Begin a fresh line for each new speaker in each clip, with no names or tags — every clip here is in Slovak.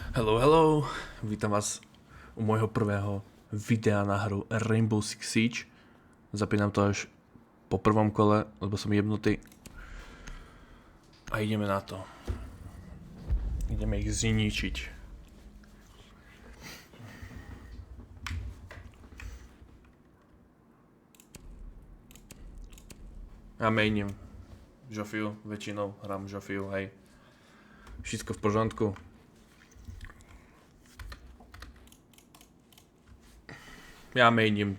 Hello, vítam vás u môjho prvého videa na hru Rainbow Six Siege. Zapínam to až po prvom kole, lebo som jebnutý. A ideme na to. Ideme ich zničiť. Ja mainím Jofiu, väčšinou hrám Jofiu, hej. Všetko v pořádku. Ja mainím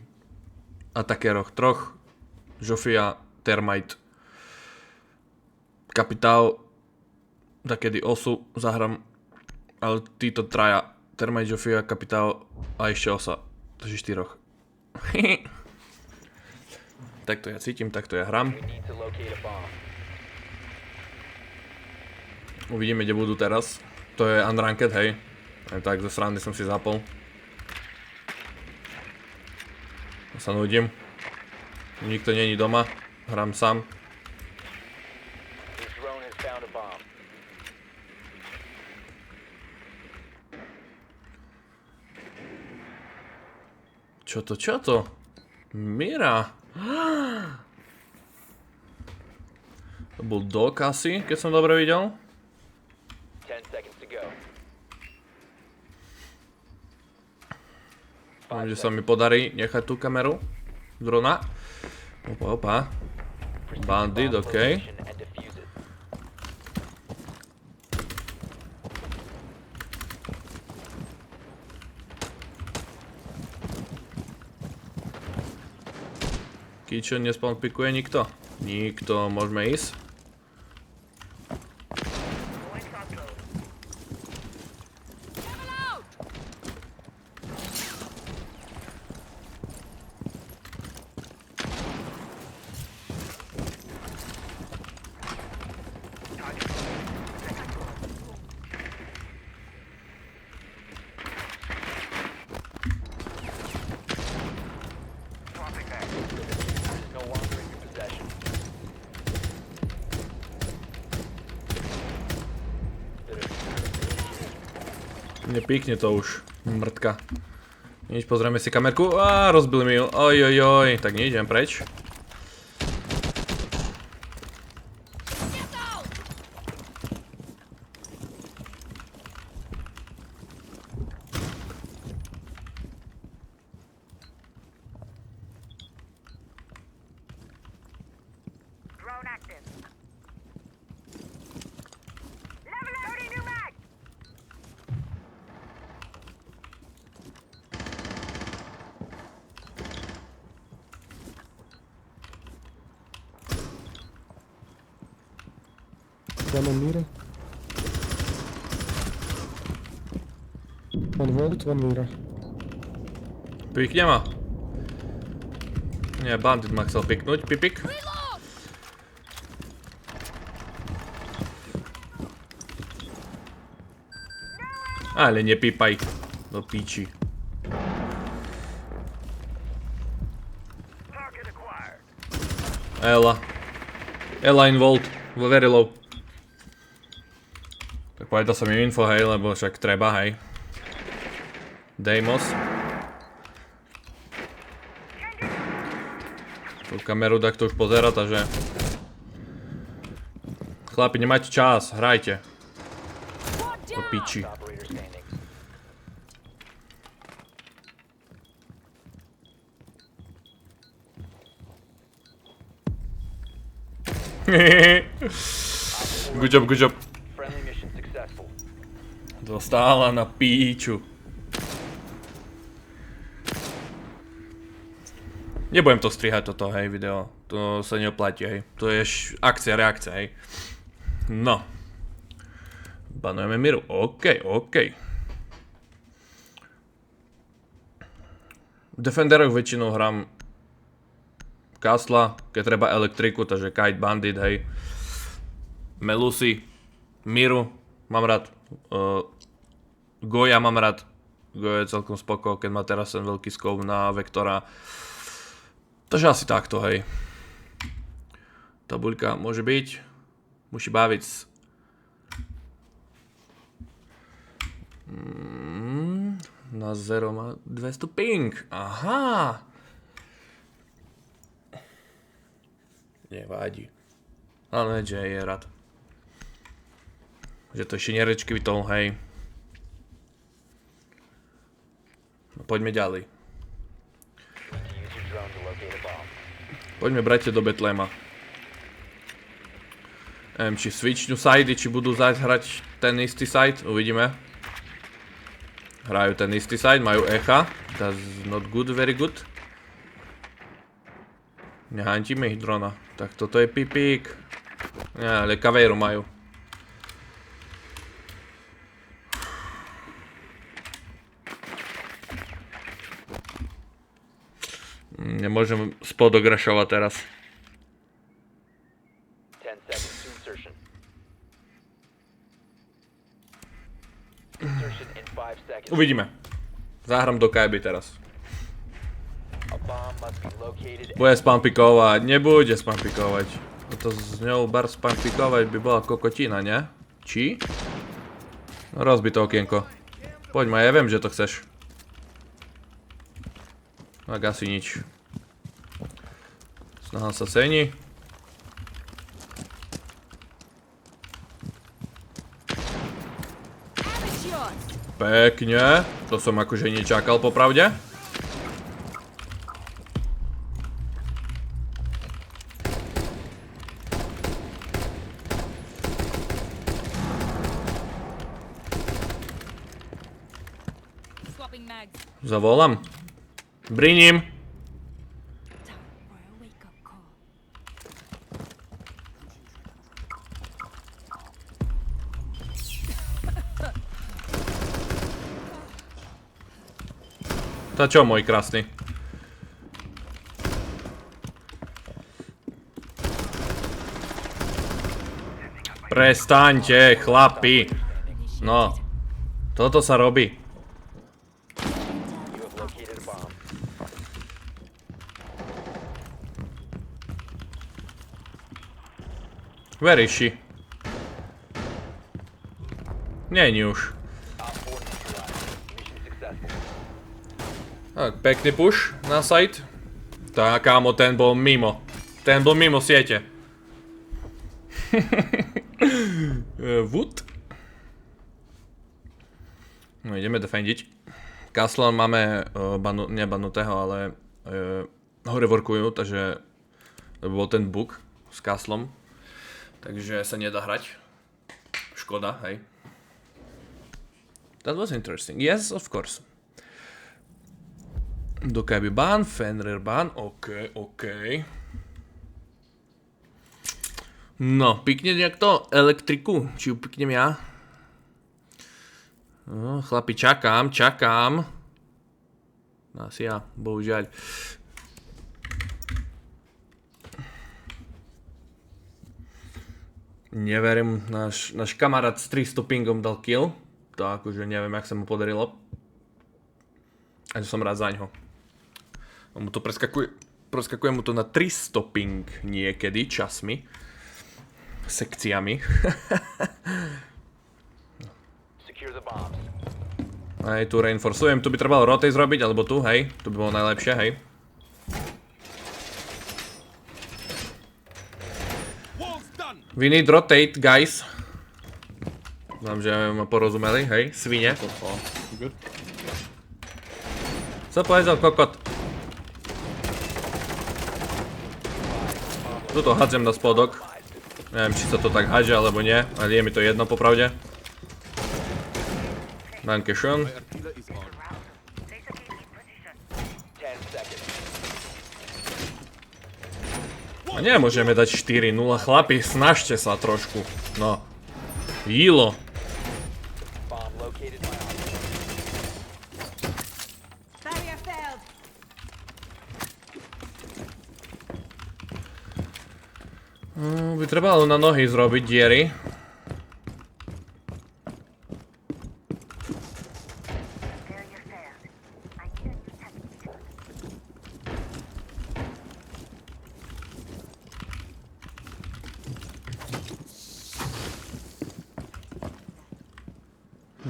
atakéroch troch, Jofia, Termite, Kapitál, takedy Osu zahrám, ale títo traja, Termite, Jofia, Kapitál a ešte Osa, takže štyroch. Takto ja cítim, takto ja hram. Uvidíme, kde budú teraz. To je unranked, hej. Aj tak zo srandy som si zapol. Sa nudím. Nikto není doma. Hrám sám. Čo to, čo to? Mira. To bol Dok asi, keď som dobre videl. Dúfam, že sa mi podarí nechať tú kameru. Drona. Opa. Bandit, okej. Kitchen nespawn pikuje nikto? Nikto, môžeme ísť. Nepíkne to už, mrtka. Nič, pozrieme si kamerku. Á, rozbil mi ju. Ojojoj, tak nejdem preč.
One on Mira. One Vault, one Mira.
Pikne ma. Nie, bandit ma chcel piknúť, pipik. Ale nepípaj. Do píči. Ela involved. Very low. Tak povedal som im info, hej, lebo však treba, hej. Deimos. Tú kameru takto už pozera, takže... Chlapi, nemáte čas, hrajte. Do piči. Good job. Dostala na píču. Nebudem to strihať toto, hej, video. To sa neoplatí, hej. To je akcia, reakcia, hej. No. Banujeme Miru. OK. V Defenderoch väčšinou hrám Castla, keď treba elektriku, takže Kite, Bandit, hej. Melusi, Miru, mám rád. Goja mám rád. Goja je celkom spoko, keď má teraz ten veľký scope na Vektora. Takže asi takto, hej. Tabuľka môže byť. Musí baviť. Na 0 má 200 ping. Aha. Nevadí. Ale že je rád. Že to ešte nerečky vytol, hej. No, poďme ďalej. Poďme, bratia, do Betlema. Neviem, či switchnú sidey, či budú zať hrať ten istý side. Uvidíme. Hrajú ten istý side, majú echa. That's not good, very good. Nehantíme ich drona. Tak toto je pipík. Nie, ale kavéru majú. Nemôžem spodograšovať teraz. Uvidíme. Zahrám do kajby teraz. Bude spampikovať, nebude spampikovať. To z ňou bar spampikovať by bola kokotina, ne? Či? No, rozbi to okienko. Poďme, ja viem, že to chceš. Tak asi nič. Snaha sa sení. Pekne. To som akože nečakal popravde. Zavolám. Briním. To čo, môj krásny? Prestaňte, chlapi. No. Toto sa robí. Where is she? Nie už. Tak, pekný push na site. Tak, kámo, ten bol mimo. Ten bol mimo siete. Wood? No, ideme defendiť. Castle máme nebanutého, ale hore workujú, takže to bol ten bug s Castlom. Takže sa nedá hrať. Škoda, hej. That was interesting. Yes, of course. Do Kaby ban, Fenrir ban, ok. No, pikne nejak to elektriku, či ju piknem ja? No, chlapi, čakám. Asi ja, bohužiaľ. Neverím, náš kamarát s 300 pingom dal kill. To akože neviem, jak sa mu podarilo. A som rád zaňho. On mu to preskakuje mu to na 300 ping niekedy, časmi. Sekciami. Aj tu reinforcujem, tu by trebalo rotate zrobiť, alebo tu, hej. Tu by bolo najlepšie, hej. We need rotate, guys. Dám, že ma porozumeli, hej, svine. Co povedal kokot? Tuto hádzem na spodok. Neviem, či sa to tak hádže, alebo nie, ale je mi to jedno, popravde. Dankeschön. A nemôžeme dať 4-0, chlapi, snažte sa trošku. No. Jílo. By trebalo na nohy zrobiť diery.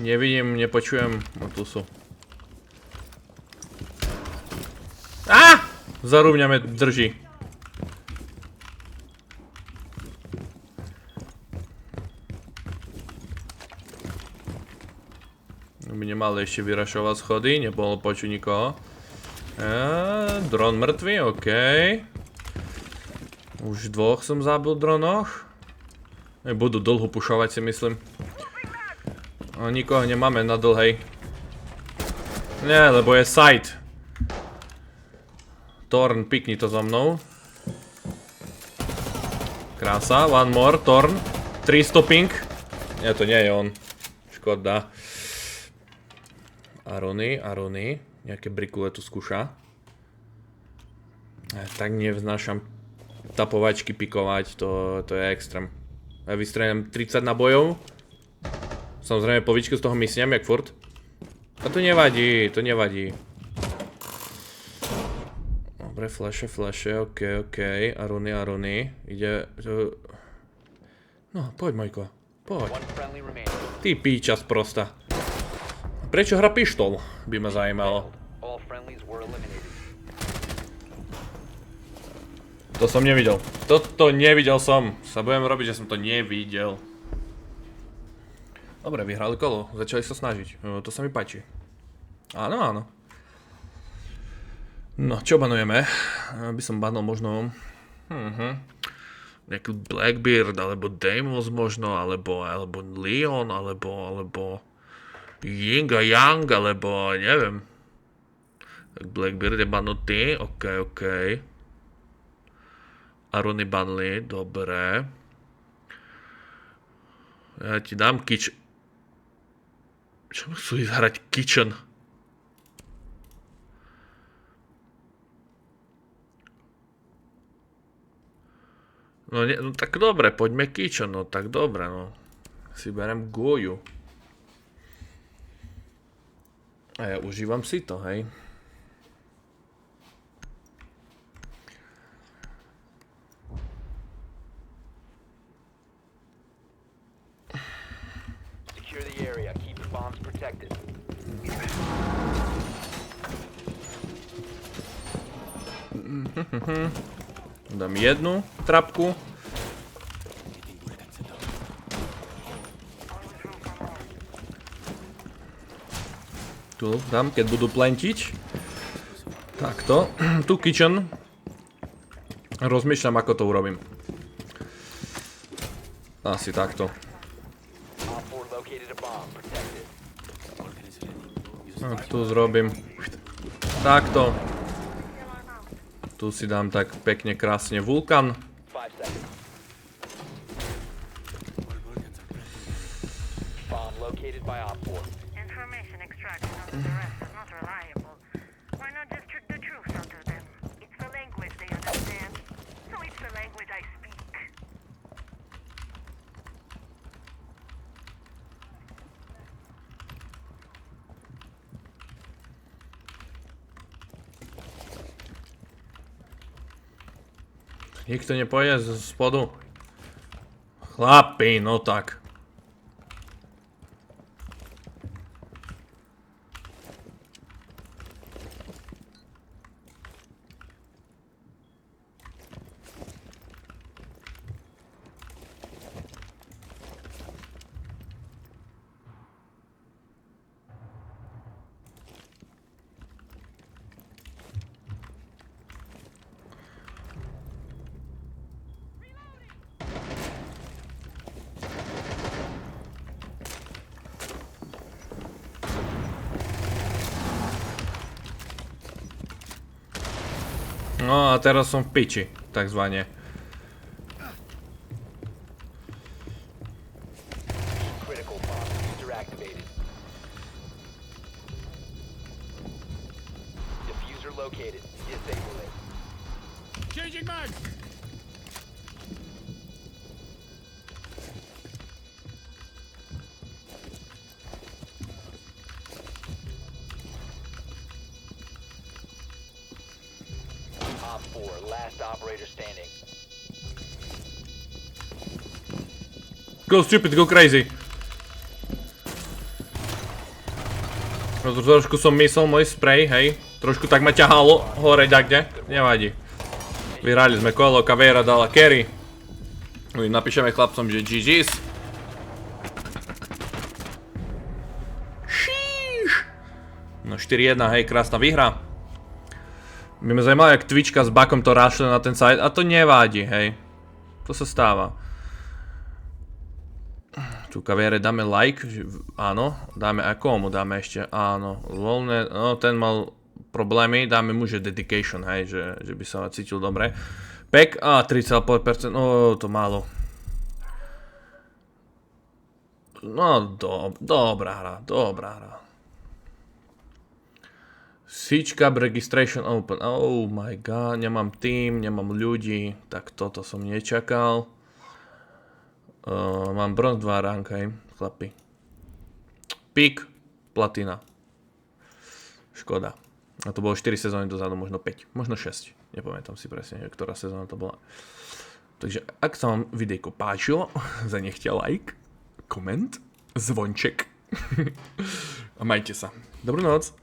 Nevidím, nepočujem. No tu sú. Á! Zarúvňa me drží. By nemali ešte vyrašovať schody, nebolo počuť nikoho. Dron mŕtvy, okej. Už dvoch som zabil v dronoch. Budú dlho pušovať, si myslím. Nikoho nemáme na dlhej. Nie, lebo je side. Torn, pikni to za mnou. Krása, one more, Torn. 300 ping. Nie, to nie je on. Škoda. Arony. Nejaké brikule tu skúša. Tak nevznášam tapovačky pikovať, to je extrém. Ja vystrelím 30 nabojov. Samozrejme po výčku z toho mysnem, jak furt. A to nevadí, Dobre, flashe, okej. Arony. Ide... No, poď, Mojko. Poď. Ty píčas prosta. Prečo hra pištol? By ma zajímalo. To som nevidel. Toto nevidel som. Sa budem robiť, že som to nevidel. Dobre, vyhrali kolo. Začali sa snažiť. To sa mi páči. Áno. No, čo banujeme? By som banol možno... Nejaký Blackbeard, alebo Deimos možno, alebo Leon, alebo... Ying a Yang, alebo neviem. Tak Blackbeard je banutý, okej. Arony banli, dobre. Ja ti dám Kitchen. Čo chcú ísť hrať Kitchen? No tak dobre, poďme Kitchen, no tak dobre, no. Si berem Goju. A ja užívam si to, hej.
Secure the area, keep the bombs protected.
Dám jednu trapku. Tu dám, keď budú plentiť. Takto. Tu Kitchen. Rozmýšľam, ako to urobím. Asi takto. Tu zrobím takto. Tu si dám tak pekne, krásne vulkan. Nikto nepojde z spodu. Chlapi, no tak. No a teraz som v piči, takzvané.
Last operator standing.
Go stupid, go crazy. No to trošku som myslel môj spray, hej. Trošku tak ma ťahalo hore ďakde. Nevadí. Vyhrali sme kolo, Caveira dala carry. Napíšeme chlapcom, že GG's. No 4-1, hej, krásna výhra. By ma zaujímalo, jak Twitchka s Bakom to rášli na ten side, a to nevadí, hej. To sa stáva. Tu Caveire dáme like, áno, dáme a komu dáme ešte, áno, voľné, no ten mal problémy, dáme mu, že dedication, hej, že by sa cítil dobre. Pek, 3,5%, no to málo. No, dobrá hra. Siege Cup Registration Open, oh my god, nemám tým, nemám ľudí, tak toto som nečakal. Mám bronz 2 rank, hej, chlapi. Peak, platina. Škoda. A to bolo 4 sezóny dozadu, možno 5, možno 6. Nepamätám si presne, ktorá sezóna to bola. Takže ak sa vám videjko páčilo, zanechte like, koment, zvonček. A majte sa. Dobrú noc.